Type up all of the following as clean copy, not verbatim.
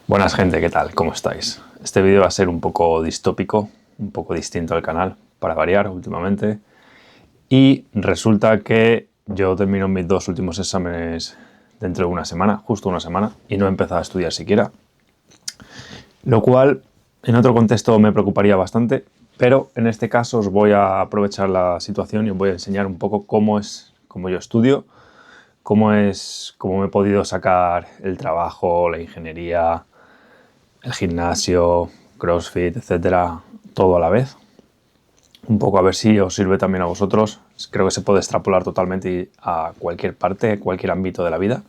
Buenas gente, ¿qué tal? ¿Cómo estáis? Este vídeo va a ser un poco distópico, un poco distinto al canal, para variar últimamente. Y resulta que yo termino mis dos últimos exámenes dentro de una semana, justo una semana, y no he empezado a estudiar siquiera. Lo cual, en otro contexto me preocuparía bastante, pero en este caso os voy a aprovechar la situación y os voy a enseñar un poco cómo yo estudio, cómo me he podido sacar el trabajo, la ingeniería, el gimnasio, CrossFit, etcétera, todo a la vez. Un poco a ver si os sirve también a vosotros. Creo que se puede extrapolar totalmente a cualquier parte, cualquier ámbito de la vida.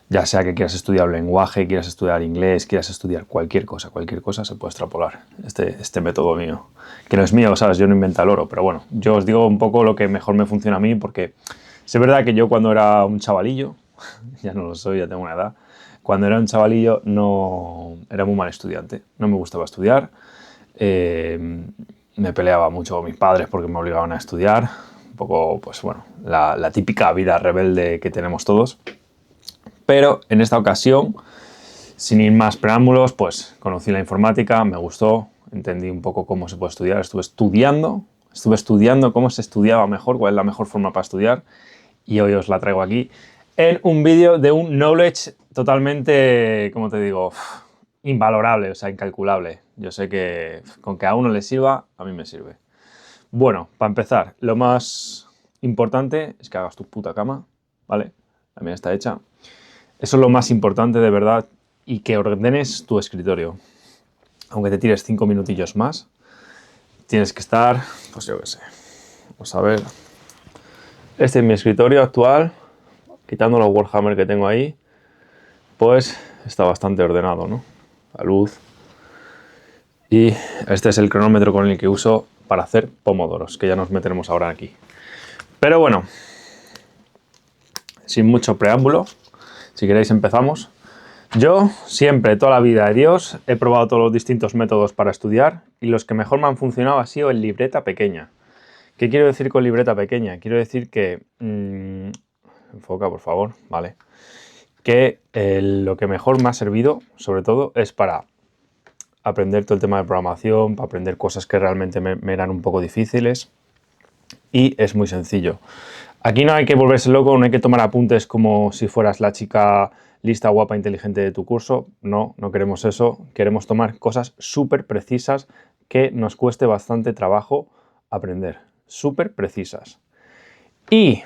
Ya sea que quieras estudiar un lenguaje, quieras estudiar inglés, quieras estudiar cualquier cosa se puede extrapolar. Este método mío, que no es mío, ¿sabes? Yo no invento el oro, pero bueno, yo os digo un poco lo que mejor me funciona a mí, porque es verdad que yo cuando era un chavalillo, ya no lo soy, ya tengo una edad, cuando era un chavalillo no era muy mal estudiante, no me gustaba estudiar, me peleaba mucho con mis padres porque me obligaban a estudiar, un poco, pues bueno, la típica vida rebelde que tenemos todos. Pero en esta ocasión, sin ir más preámbulos, pues conocí la informática, me gustó, entendí un poco cómo se puede estudiar, estuve estudiando cómo se estudiaba mejor, cuál es la mejor forma para estudiar, y hoy os la traigo aquí en un vídeo de un knowledge totalmente, como te digo, invalorable, o sea, incalculable. Yo sé que con que a uno le sirva, a mí me sirve. Bueno, para empezar, lo más importante es que hagas tu puta cama, ¿vale? También está hecha. Eso es lo más importante de verdad, y que ordenes tu escritorio. Aunque te tires 5 minutillos más, tienes que estar, pues yo qué sé. Vamos a ver. Este es mi escritorio actual. Quitando los Warhammer que tengo ahí, pues está bastante ordenado, ¿no? La luz. Y este es el cronómetro con el que uso para hacer pomodoros, que ya nos meteremos ahora aquí. Pero bueno, sin mucho preámbulo, si queréis empezamos. Yo siempre, toda la vida de Dios, he probado todos los distintos métodos para estudiar y los que mejor me han funcionado ha sido en libreta pequeña. ¿Qué quiero decir con libreta pequeña? Quiero decir que... enfoca, por favor, vale. Que lo que mejor me ha servido, sobre todo, es para aprender todo el tema de programación, para aprender cosas que realmente me eran un poco difíciles, y es muy sencillo. Aquí no hay que volverse loco, no hay que tomar apuntes como si fueras la chica lista, guapa, inteligente de tu curso. No, no queremos eso. Queremos tomar cosas súper precisas que nos cueste bastante trabajo aprender. Súper precisas. Y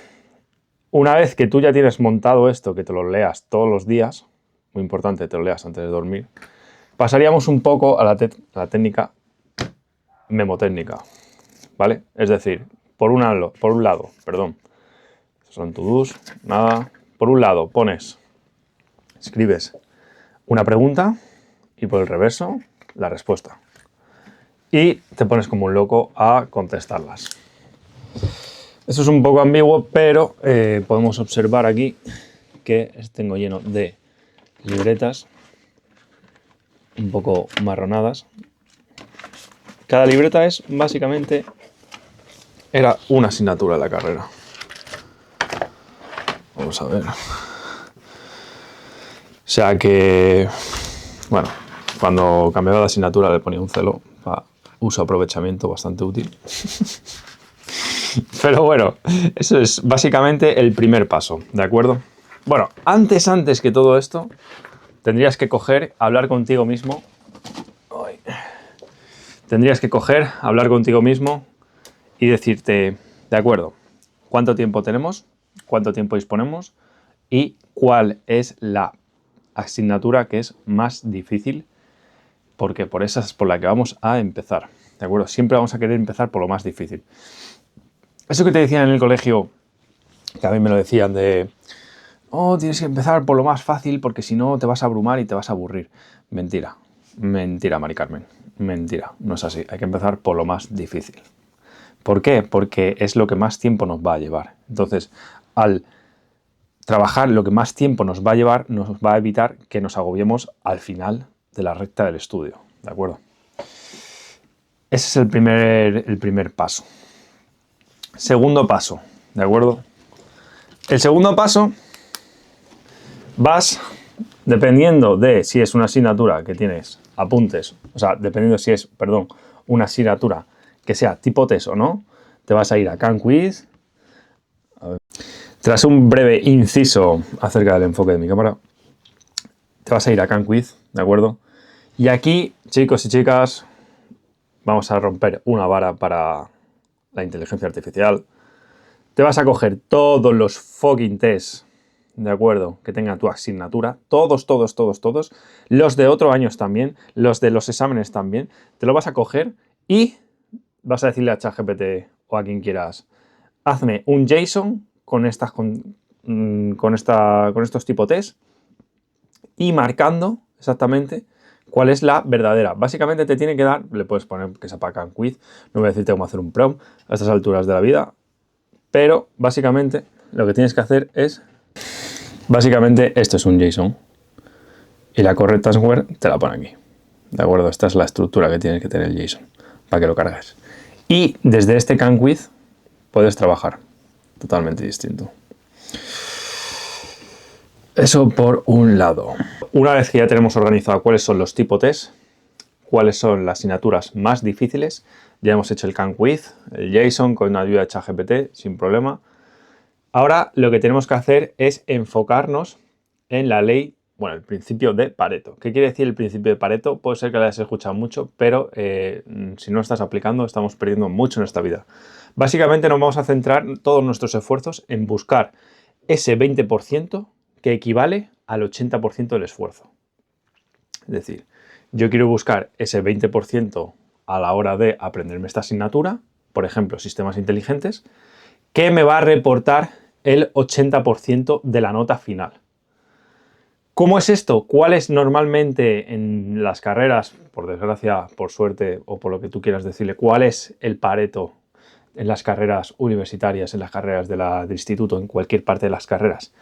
una vez que tú ya tienes montado esto, que te lo leas todos los días, muy importante, te lo leas antes de dormir, pasaríamos un poco a la técnica memotécnica, ¿vale? Es decir, por un lado, son to-dos, nada. Por un lado escribes una pregunta y por el reverso la respuesta. Y te pones como un loco a contestarlas. Eso es un poco ambiguo, pero podemos observar aquí que tengo lleno de libretas un poco marronadas. Cada libreta es básicamente... era una asignatura de la carrera. Vamos a ver. O sea que... bueno, cuando cambiaba de asignatura le ponía un celo para uso aprovechamiento bastante útil. Pero bueno, eso es básicamente el primer paso, ¿de acuerdo? Bueno, antes que todo esto, tendrías que hablar contigo mismo. Tendrías que hablar contigo mismo y decirte, de acuerdo, ¿cuánto tiempo tenemos? ¿Cuánto tiempo disponemos? ¿Y cuál es la asignatura que es más difícil? Porque por esa es por la que vamos a empezar, ¿de acuerdo? Siempre vamos a querer empezar por lo más difícil. Eso que te decían en el colegio, que a mí me lo decían de... oh, tienes que empezar por lo más fácil porque si no te vas a abrumar y te vas a aburrir. Mentira. Mentira, Mari Carmen. Mentira. No es así. Hay que empezar por lo más difícil. ¿Por qué? Porque es lo que más tiempo nos va a llevar. Entonces, al trabajar lo que más tiempo nos va a llevar, nos va a evitar que nos agobiemos al final de la recta del estudio. ¿De acuerdo? Ese es el primer paso. Segundo paso. ¿De acuerdo? El segundo paso... vas dependiendo de si es una asignatura que tienes apuntes, o sea, dependiendo si es, perdón, una asignatura que sea tipo test o no, te vas a ir a CanQuiz. Tras un breve inciso acerca del enfoque de mi cámara, te vas a ir a CanQuiz, ¿de acuerdo? Y aquí, chicos y chicas, vamos a romper una vara para la inteligencia artificial. Te vas a coger todos los fucking tests, ¿de acuerdo?, que tenga tu asignatura, todos, los de otros años también, los de los exámenes también, te lo vas a coger y vas a decirle a ChatGPT o a quien quieras, hazme un JSON con estos tipo test y marcando exactamente cuál es la verdadera. Básicamente te tiene que dar, le puedes poner que sepa CanQuiz, no voy a decirte cómo hacer un prompt a estas alturas de la vida, pero básicamente lo que tienes que hacer es, básicamente esto es un JSON y la correcta answer te la pone aquí, ¿de acuerdo? Esta es la estructura que tienes que tener el JSON para que lo cargues. Y desde este CanQuiz puedes trabajar totalmente distinto. Eso por un lado. Una vez que ya tenemos organizado cuáles son los tipo test, cuáles son las asignaturas más difíciles, ya hemos hecho el CanQuiz, el JSON con ayuda de ChatGPT sin problema. Ahora lo que tenemos que hacer es enfocarnos en la ley, bueno, el principio de Pareto. ¿Qué quiere decir el principio de Pareto? Puede ser que lo hayas escuchado mucho, pero si no lo estás aplicando estamos perdiendo mucho en esta vida. Básicamente nos vamos a centrar todos nuestros esfuerzos en buscar ese 20% que equivale al 80% del esfuerzo. Es decir, yo quiero buscar ese 20% a la hora de aprenderme esta asignatura, por ejemplo, sistemas inteligentes, que me va a reportar el 80% de la nota final. ¿Cómo es esto? ¿Cuál es normalmente en las carreras, por desgracia, por suerte o por lo que tú quieras decirle, cuál es el Pareto en las carreras universitarias, en las carreras del instituto, en cualquier parte de las carreras?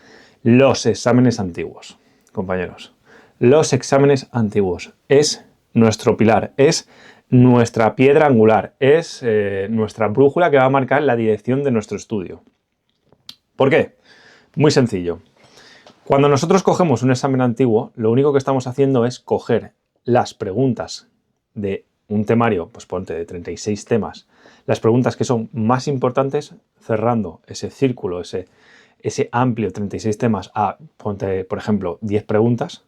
Los exámenes antiguos, compañeros. Los exámenes antiguos es nuestro pilar, es nuestra piedra angular, es nuestra brújula que va a marcar la dirección de nuestro estudio. ¿Por qué? Muy sencillo. Cuando nosotros cogemos un examen antiguo, lo único que estamos haciendo es coger las preguntas de un temario, pues ponte de 36 temas, las preguntas que son más importantes, cerrando ese círculo, ese amplio 36 temas a, ponte, por ejemplo, 10 preguntas,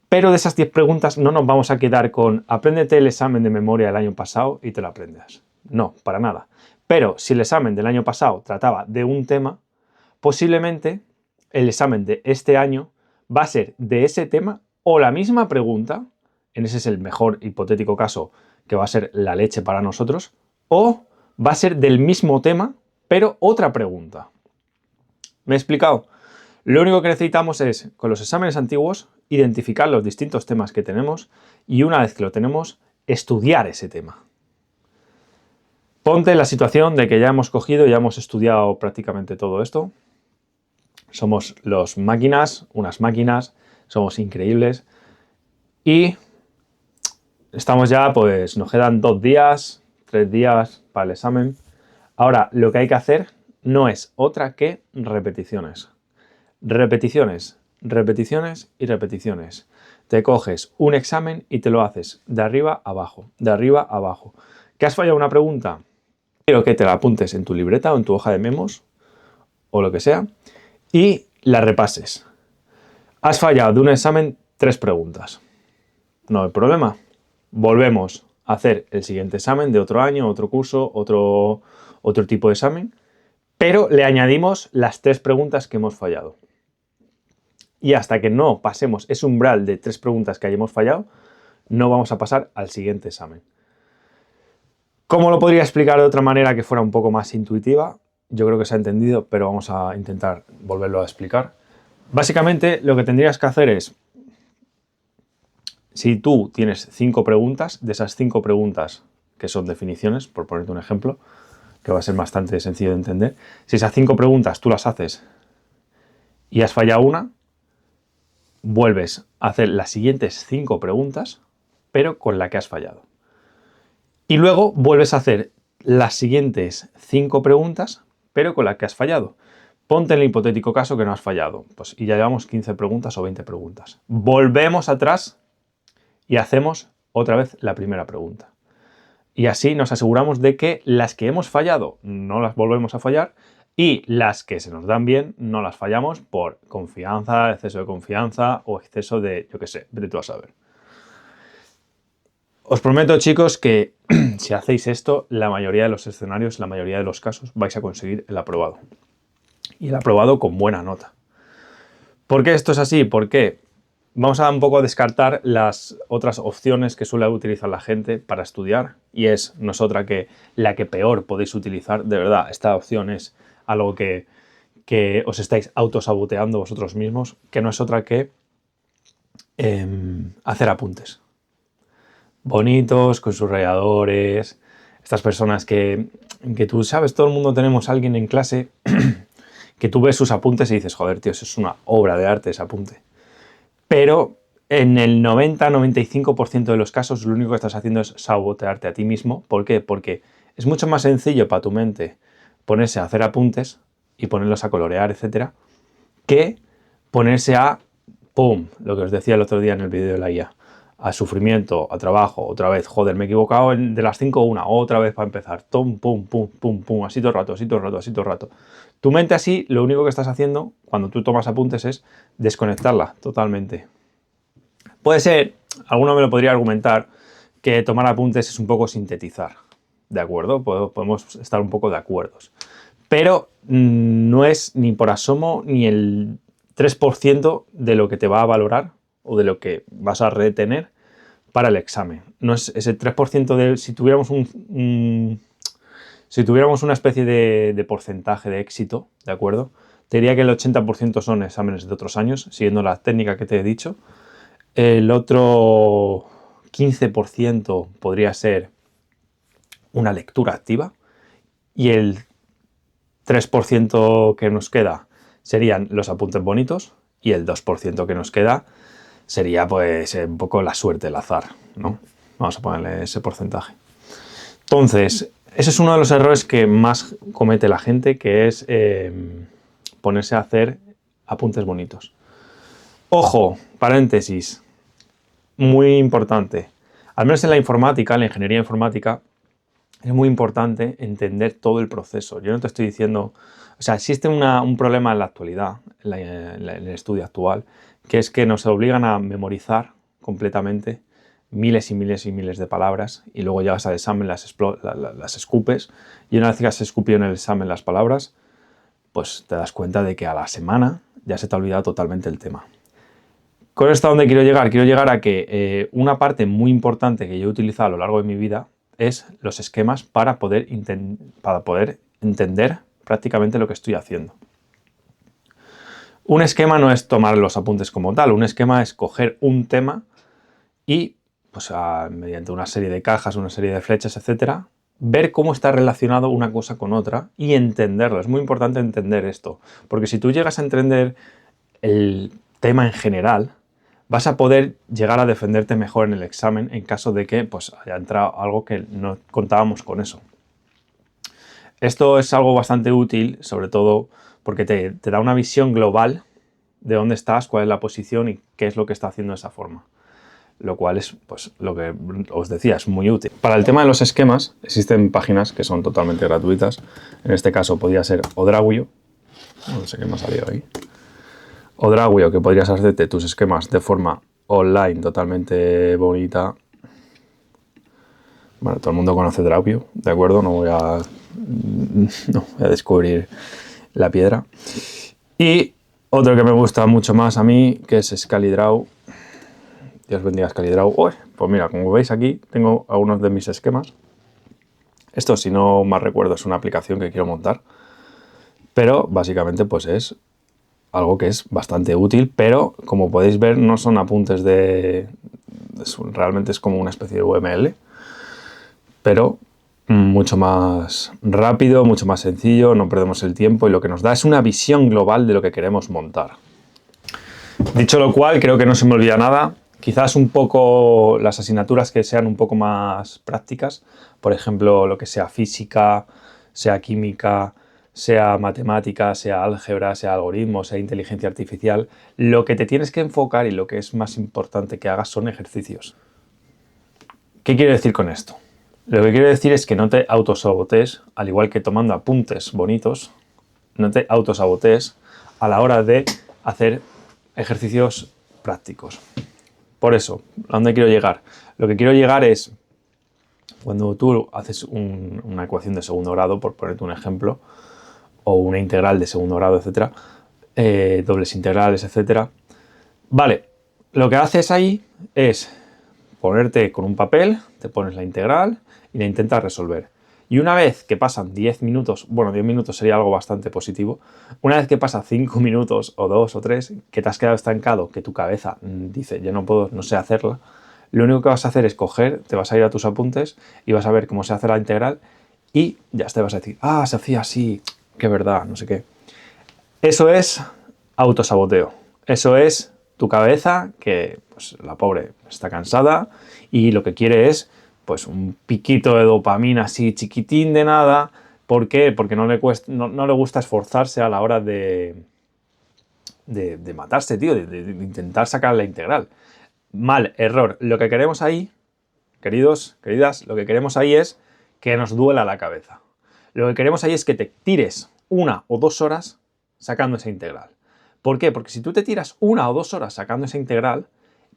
pero de esas 10 preguntas no nos vamos a quedar con apréndete el examen de memoria del año pasado y te lo aprendes. No, para nada. Pero si el examen del año pasado trataba de un tema, posiblemente el examen de este año va a ser de ese tema o la misma pregunta, en ese es el mejor hipotético caso que va a ser la leche para nosotros, o va a ser del mismo tema, pero otra pregunta. ¿Me he explicado? Lo único que necesitamos es, con los exámenes antiguos, identificar los distintos temas que tenemos y una vez que lo tenemos, estudiar ese tema. Ponte en la situación de que ya hemos cogido, ya hemos estudiado prácticamente todo esto. Somos unas máquinas, somos increíbles y estamos ya, pues nos quedan 2 días, 3 días para el examen. Ahora, lo que hay que hacer no es otra que repeticiones. Repeticiones, repeticiones y repeticiones. Te coges un examen y te lo haces de arriba a abajo, de arriba a abajo. ¿Que has fallado una pregunta? Quiero que te la apuntes en tu libreta o en tu hoja de memos o lo que sea y la repases. Has fallado de un examen 3 preguntas. No hay problema. Volvemos a hacer el siguiente examen de otro año, otro curso, otro tipo de examen, pero le añadimos las 3 preguntas que hemos fallado. Y hasta que no pasemos ese umbral de 3 preguntas que hayamos fallado, no vamos a pasar al siguiente examen. ¿Cómo lo podría explicar de otra manera que fuera un poco más intuitiva? Yo creo que se ha entendido, pero vamos a intentar volverlo a explicar. Básicamente, lo que tendrías que hacer es, si tú tienes 5 preguntas, de esas 5 preguntas, que son definiciones, por ponerte un ejemplo, que va a ser bastante sencillo de entender, si esas 5 preguntas tú las haces y has fallado una, vuelves a hacer las siguientes 5 preguntas, pero con la que has fallado. Y luego vuelves a hacer las siguientes 5 preguntas, pero con la que has fallado. Ponte en el hipotético caso que no has fallado. Pues, y ya llevamos 15 preguntas o 20 preguntas. Volvemos atrás y hacemos otra vez la primera pregunta. Y así nos aseguramos de que las que hemos fallado no las volvemos a fallar y las que se nos dan bien no las fallamos por confianza, exceso de confianza o exceso de, yo qué sé, vete tú a saber. Os prometo, chicos, que si hacéis esto, la mayoría de los escenarios, la mayoría de los casos, vais a conseguir el aprobado. Y el aprobado con buena nota. ¿Por qué esto es así? Porque vamos a un poco descartar las otras opciones que suele utilizar la gente para estudiar y no es otra que la que peor podéis utilizar. De verdad, esta opción es algo que os estáis autosaboteando vosotros mismos, que no es otra que hacer apuntes. Bonitos, con subrayadores, estas personas que tú sabes, todo el mundo tenemos a alguien en clase que tú ves sus apuntes y dices, joder, tío, eso es una obra de arte ese apunte. Pero en el 90-95% de los casos lo único que estás haciendo es sabotearte a ti mismo. ¿Por qué? Porque es mucho más sencillo para tu mente ponerse a hacer apuntes y ponerlos a colorear, etcétera, que ponerse a, ¡pum!, lo que os decía el otro día en el vídeo de la IA, a sufrimiento, a trabajo, otra vez, joder, me he equivocado de las 5 a 1, otra vez para empezar, pum, pum, pum, pum, pum, así todo el rato, así todo el rato, así todo el rato. Tu mente así, lo único que estás haciendo cuando tú tomas apuntes es desconectarla totalmente. Puede ser, alguno me lo podría argumentar, que tomar apuntes es un poco sintetizar, ¿de acuerdo? Podemos estar un poco de acuerdo. Pero no es ni por asomo ni el 3% de lo que te va a valorar o de lo que vas a retener para el examen. No es ese 3% de... Si tuviéramos una especie de porcentaje de éxito, ¿de acuerdo? Te diría que el 80% son exámenes de otros años, siguiendo la técnica que te he dicho. El otro 15% podría ser una lectura activa y el 3% que nos queda serían los apuntes bonitos y el 2% que nos queda sería pues un poco la suerte, el azar, ¿no? Vamos a ponerle ese porcentaje. Entonces, ese es uno de los errores que más comete la gente, que es ponerse a hacer apuntes bonitos. Ojo, paréntesis, muy importante. Al menos en la informática, en la ingeniería informática, es muy importante entender todo el proceso. Yo no te estoy diciendo... O sea, existe un problema en la actualidad, en el estudio actual, que es que nos obligan a memorizar completamente miles y miles y miles de palabras y luego llegas al examen, las escupes y una vez que has escupido en el examen las palabras, pues te das cuenta de que a la semana ya se te ha olvidado totalmente el tema. ¿Con esto a dónde quiero llegar? Quiero llegar a que una parte muy importante que yo he utilizado a lo largo de mi vida es los esquemas para poder entender prácticamente lo que estoy haciendo. Un esquema no es tomar los apuntes como tal, un esquema es coger un tema y, pues, mediante una serie de cajas, una serie de flechas, etcétera, ver cómo está relacionado una cosa con otra y entenderlo. Es muy importante entender esto, porque si tú llegas a entender el tema en general, vas a poder llegar a defenderte mejor en el examen en caso de que pues, haya entrado algo que no contábamos con eso. Esto es algo bastante útil, sobre todo porque te da una visión global de dónde estás, cuál es la posición y qué es lo que está haciendo de esa forma. Lo cual es, pues, lo que os decía, es muy útil. Para el tema de los esquemas, existen páginas que son totalmente gratuitas. En este caso podría ser Odrawio. No sé qué me ha salido ahí. Odrawio, que podrías hacerte tus esquemas de forma online totalmente bonita. Bueno, todo el mundo conoce Odrawio, ¿de acuerdo? No voy a descubrir la piedra. Y otro que me gusta mucho más a mí, que es ScaliDraw. Dios bendiga ScaliDraw. Pues mira, como veis aquí, tengo algunos de mis esquemas. Esto, si no mal recuerdo, es una aplicación que quiero montar. Pero básicamente pues es algo que es bastante útil, pero como podéis ver no son apuntes realmente es como una especie de UML, pero mucho más rápido, mucho más sencillo, no perdemos el tiempo y lo que nos da es una visión global de lo que queremos montar. Dicho lo cual, creo que no se me olvida nada. Quizás un poco las asignaturas que sean un poco más prácticas, por ejemplo, lo que sea física, sea química, sea matemática, sea álgebra, sea algoritmo, sea inteligencia artificial, lo que te tienes que enfocar y lo que es más importante que hagas son ejercicios. ¿Qué quiero decir con esto? Lo que quiero decir es que no te autosabotees, al igual que tomando apuntes bonitos, no te autosabotees a la hora de hacer ejercicios prácticos. Por eso, ¿a dónde quiero llegar? Lo que quiero llegar es, cuando tú haces una ecuación de segundo grado, por ponerte un ejemplo, o una integral de segundo grado, etcétera, dobles integrales, etcétera. Vale, lo que haces ahí es ponerte con un papel, te pones la integral y la intentas resolver. Y una vez que pasan 10 minutos, bueno, 10 minutos sería algo bastante positivo, una vez que pasa 5 minutos o 2 o 3, que te has quedado estancado, que tu cabeza dice, yo no puedo, no sé hacerla, lo único que vas a hacer es coger, te vas a ir a tus apuntes y vas a ver cómo se hace la integral y ya te vas a decir, ah, se hacía así, qué verdad, no sé qué. Eso es autosaboteo. Eso es tu cabeza que, pues, la pobre está cansada y lo que quiere es, pues, un piquito de dopamina así chiquitín de nada. ¿Por qué? Porque no le gusta esforzarse a la hora de matarse, tío, de intentar sacar la integral. Mal, error. Lo que queremos ahí, queridos, queridas, lo que queremos ahí es que nos duela la cabeza. Lo que queremos ahí es que te tires 1 o 2 horas sacando esa integral. ¿Por qué? Porque si tú te tiras 1 o 2 horas sacando esa integral,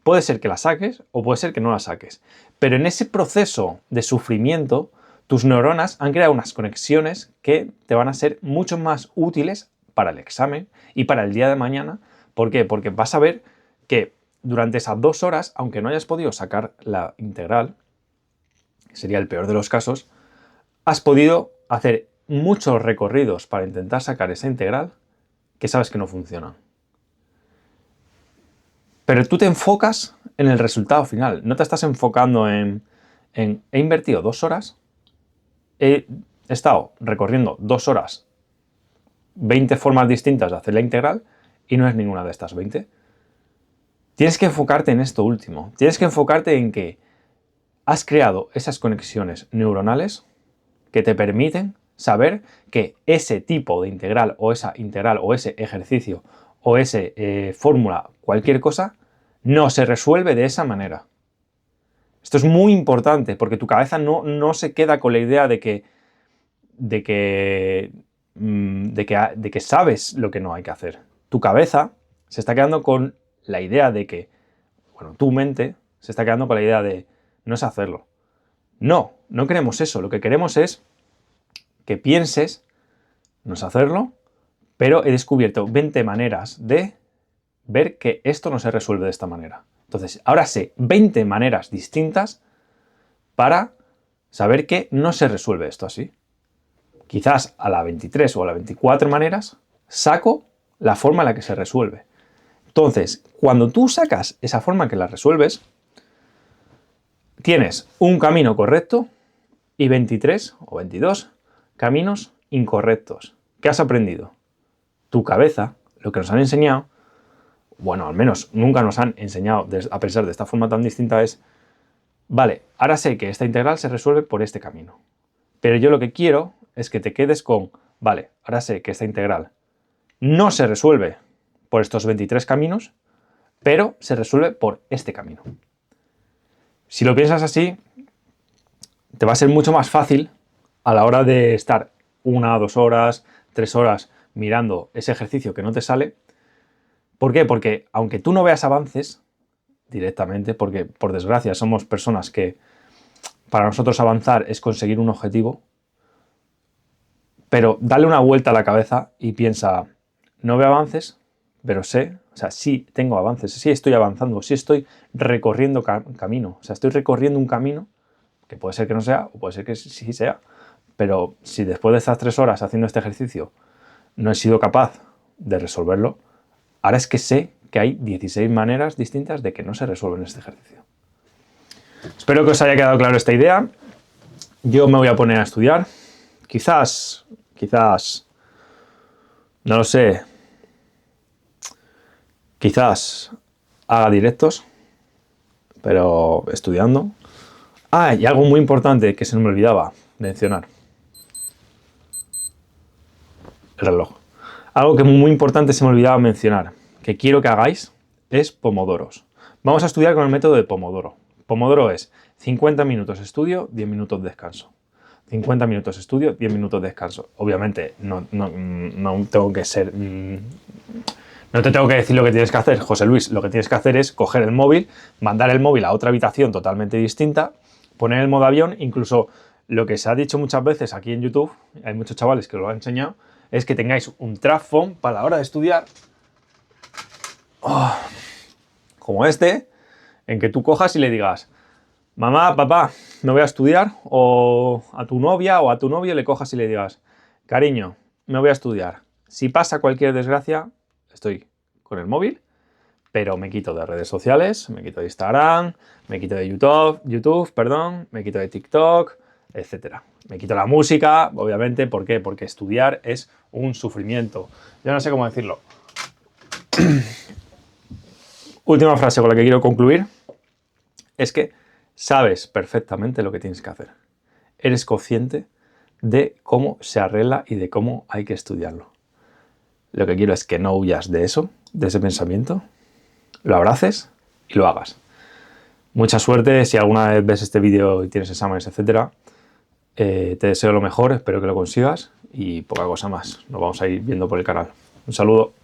puede ser que la saques o puede ser que no la saques. Pero en ese proceso de sufrimiento, tus neuronas han creado unas conexiones que te van a ser mucho más útiles para el examen y para el día de mañana. ¿Por qué? Porque vas a ver que durante esas 2 horas, aunque no hayas podido sacar la integral, que sería el peor de los casos, has podido hacer muchos recorridos para intentar sacar esa integral que sabes que no funcionan. Pero tú te enfocas en el resultado final, no te estás enfocando en he invertido 2 horas, he estado recorriendo 2 horas 20 formas distintas de hacer la integral y no es ninguna de estas 20. Tienes que enfocarte en esto último, tienes que enfocarte en que has creado esas conexiones neuronales que te permiten saber que ese tipo de integral o esa integral o ese ejercicio o esa fórmula, cualquier cosa, no se resuelve de esa manera. Esto es muy importante porque tu cabeza no se queda con la idea de que sabes lo que no hay que hacer. Tu cabeza se está quedando con la idea de que, bueno, tu mente se está quedando con la idea de no es hacerlo. No queremos eso. Lo que queremos es que pienses, no es hacerlo, pero he descubierto 20 maneras de ver que esto no se resuelve de esta manera. Entonces, ahora sé 20 maneras distintas para saber que no se resuelve esto así. Quizás a la 23 o a la 24 maneras saco la forma en la que se resuelve. Entonces, cuando tú sacas esa forma en que la resuelves, tienes un camino correcto y 23 o 22 caminos incorrectos. ¿Qué has aprendido? Tu cabeza, lo que nos han enseñado, bueno, al menos nunca nos han enseñado a pensar de esta forma tan distinta es, vale, ahora sé que esta integral se resuelve por este camino. Pero yo lo que quiero es que te quedes con, vale, ahora sé que esta integral no se resuelve por estos 23 caminos, pero se resuelve por este camino. Si lo piensas así, te va a ser mucho más fácil a la hora de estar 1, 2 horas, 3 horas mirando ese ejercicio que no te sale. ¿Por qué? Porque aunque tú no veas avances directamente, porque por desgracia somos personas que para nosotros avanzar es conseguir un objetivo, pero dale una vuelta a la cabeza y piensa, no veo avances, pero sé, o sea, sí tengo avances, sí estoy avanzando, sí estoy recorriendo camino, o sea, estoy recorriendo un camino que puede ser que no sea o puede ser que sí sea, pero si después de estas 3 horas haciendo este ejercicio no he sido capaz de resolverlo, ahora es que sé que hay 16 maneras distintas de que no se resuelven este ejercicio. Espero que os haya quedado claro esta idea. Yo me voy a poner a estudiar. Quizás, no lo sé, quizás haga directos, pero estudiando. Ah, y algo muy importante que se me olvidaba mencionar. el reloj. Algo que muy importante se me olvidaba mencionar, que quiero que hagáis, es pomodoros. Vamos a estudiar con el método de Pomodoro. Pomodoro es 50 minutos estudio, 10 minutos descanso. 50 minutos estudio, 10 minutos descanso. Obviamente no tengo que ser... No te tengo que decir lo que tienes que hacer, José Luis. Lo que tienes que hacer es coger el móvil, mandar el móvil a otra habitación totalmente distinta, poner el modo avión, incluso lo que se ha dicho muchas veces aquí en YouTube, hay muchos chavales que lo han enseñado, es que tengáis un trap phone para la hora de estudiar, como este, en que tú cojas y le digas, mamá, papá, me voy a estudiar, o a tu novia o a tu novio le cojas y le digas, cariño, me voy a estudiar. Si pasa cualquier desgracia, estoy con el móvil, pero me quito de redes sociales, me quito de Instagram, me quito de YouTube, me quito de TikTok, etcétera. Me quito la música, obviamente, ¿por qué? Porque estudiar es un sufrimiento. Yo no sé cómo decirlo. Última frase con la que quiero concluir es que sabes perfectamente lo que tienes que hacer. Eres consciente de cómo se arregla y de cómo hay que estudiarlo. Lo que quiero es que no huyas de eso, de ese pensamiento, lo abraces y lo hagas. Mucha suerte si alguna vez ves este vídeo y tienes exámenes, etcétera. Te deseo lo mejor, espero que lo consigas y poca cosa más. Nos vamos a ir viendo por el canal. Un saludo.